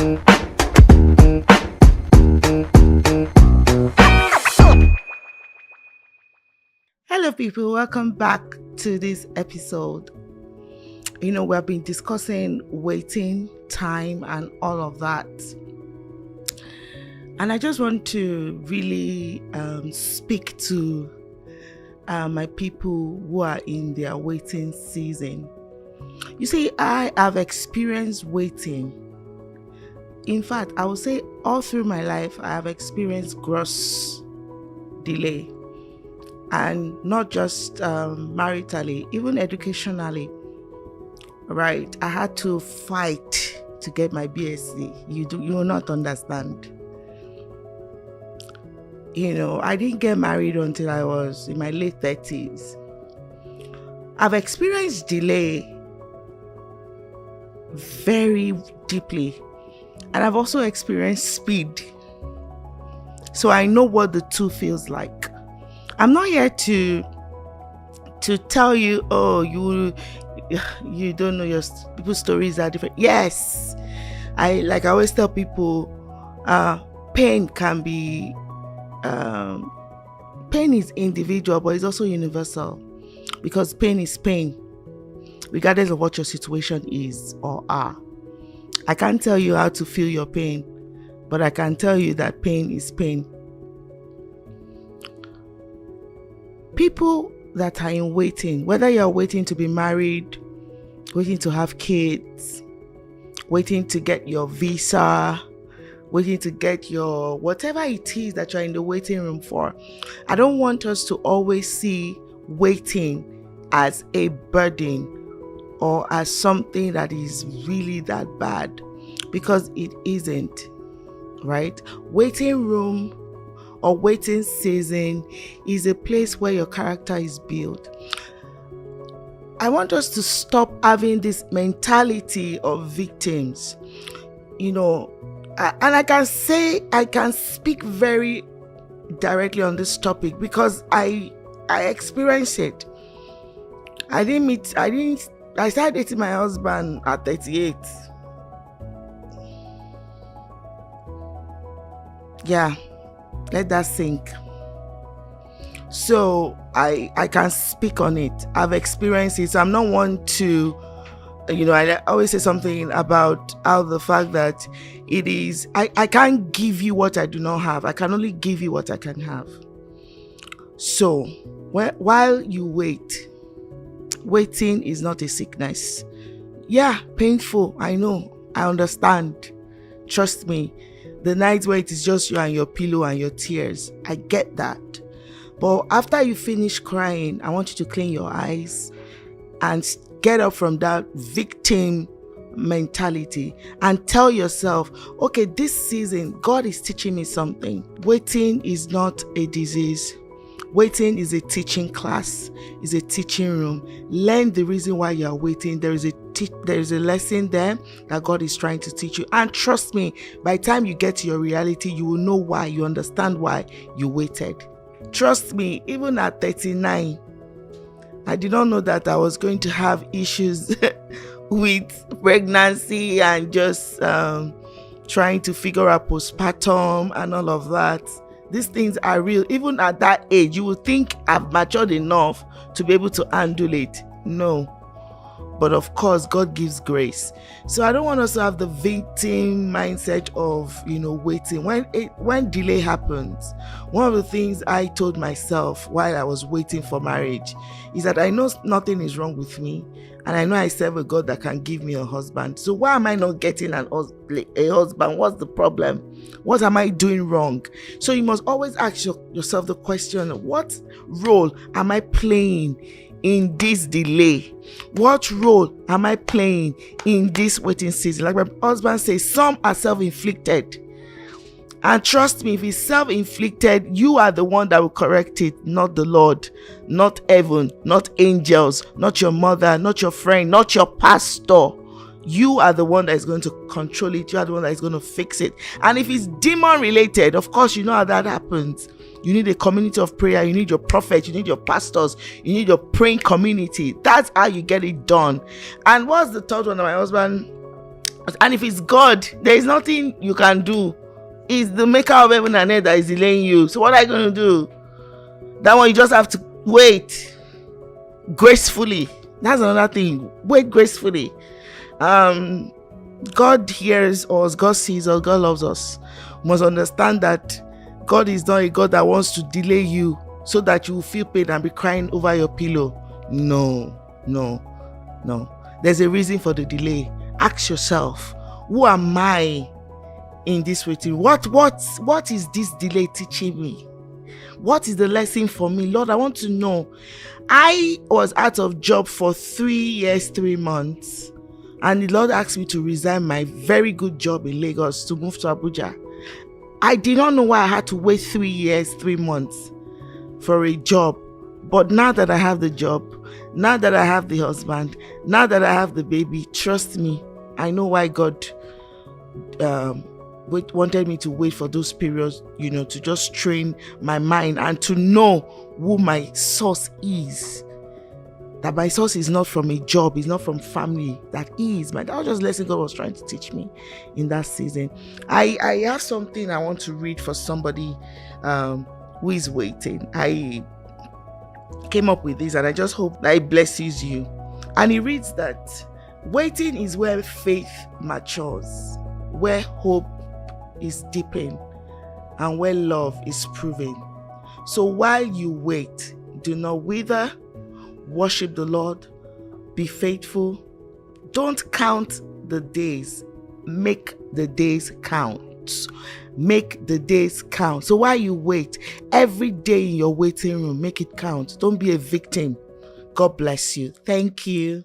Hello, people. Welcome back to this episode. We have been discussing waiting time and all of that. And I just want to really speak to my people who are in their waiting season. You see, I have experienced waiting. In fact, I would say all through my life, I have experienced gross delay. And not just maritally, even educationally, right? I had to fight to get my BSc. You will not understand. I didn't get married until I was in my late 30s. I've experienced delay very deeply, and I've also experienced speed. So I know what the two feels like. I'm not here to tell you, oh, you don't know your people's stories are different. Yes, I always tell people, pain can be, pain is individual, but it's also universal, because pain is pain, regardless of what your situation is or are. I can't tell you how to feel your pain, but I can tell you that pain is pain. People that are in waiting, whether you're waiting to be married, waiting to have kids, waiting to get your visa, waiting to get your whatever it is that you're in the waiting room for, I don't want us to always see waiting as a burden or as something that is really that bad, because it isn't, right? Waiting room or waiting season is a place where your character is built. I want us to stop having this mentality of victims, and I can speak very directly on this topic because I experienced it. I started dating my husband at 38. Yeah. Let that sink. So I can speak on it. I've experienced it. So I'm not one to, I always say something about how the fact that it is, I can't give you what I do not have. I can only give you what I can have. So while you wait, waiting is not a sickness. Yeah, painful. I know. I understand. Trust me. The nights where it is just you and your pillow and your tears, I get that. But after you finish crying, I want you to clean your eyes and get up from that victim mentality and tell yourself, okay, this season, God is teaching me something. Waiting is not a disease. Waiting is a teaching class, is a teaching room. Learn the reason why you are waiting. There is a lesson there that God is trying to teach you. And trust me, by the time you get to your reality, you will know why, you understand why you waited. Trust me, even at 39, I did not know that I was going to have issues with pregnancy and just trying to figure out postpartum and all of that. These things are real. Even at that age, you would think I've matured enough to be able to handle it. No. But of course, God gives grace. So I don't want us to have the victim mindset of, waiting. When delay happens, one of the things I told myself while I was waiting for marriage is that I know nothing is wrong with me. And I know I serve a God that can give me a husband. So why am I not getting a husband? What's the problem? What am I doing wrong? So you must always ask yourself the question, what role am I playing in this delay? What role am I playing in this waiting season? Like my husband says, some are self-inflicted. And trust me, if it's self-inflicted, you are the one that will correct it, not the Lord, not heaven, not angels, not your mother, not your friend, not your pastor. You are the one that is going to control it. You are the one that is going to fix it. And if it's demon related, of course, you know how that happens. You need a community of prayer. You need your prophet. You need your pastors. You need your praying community. That's how you get it done. And what's the third one that my husband And if it's God, there is nothing you can do. It's the maker of heaven and earth that is delaying you. So what are you going to do? That one, you just have to wait gracefully. That's another thing. Wait gracefully. God hears us, God sees us, God loves us. We must understand that God is not a God that wants to delay you so that you will feel pain and be crying over your pillow. No. There's a reason for the delay. Ask yourself, who am I in this waiting? What is this delay teaching me? What is the lesson for me? Lord, I want to know. I was out of job for 3 years, 3 months. And the Lord asked me to resign my very good job in Lagos to move to Abuja. I did not know why I had to wait 3 years, 3 months for a job. But now that I have the job, now that I have the husband, now that I have the baby, trust me, I know why God wanted me to wait for those periods, to just train my mind and to know who my source is. That my source is not from a job, it's not from family. That was just lesson God was trying to teach me in that season. I have something I want to read for somebody who is waiting. I came up with this and I just hope that it blesses you. And it reads that waiting is where faith matures, where hope is deepened, and where love is proven. So while you wait, do not wither. Worship the Lord. Be faithful. Don't count the days. Make the days count. Make the days count. So while you wait, every day in your waiting room, make it count. Don't be a victim. God bless you. Thank you.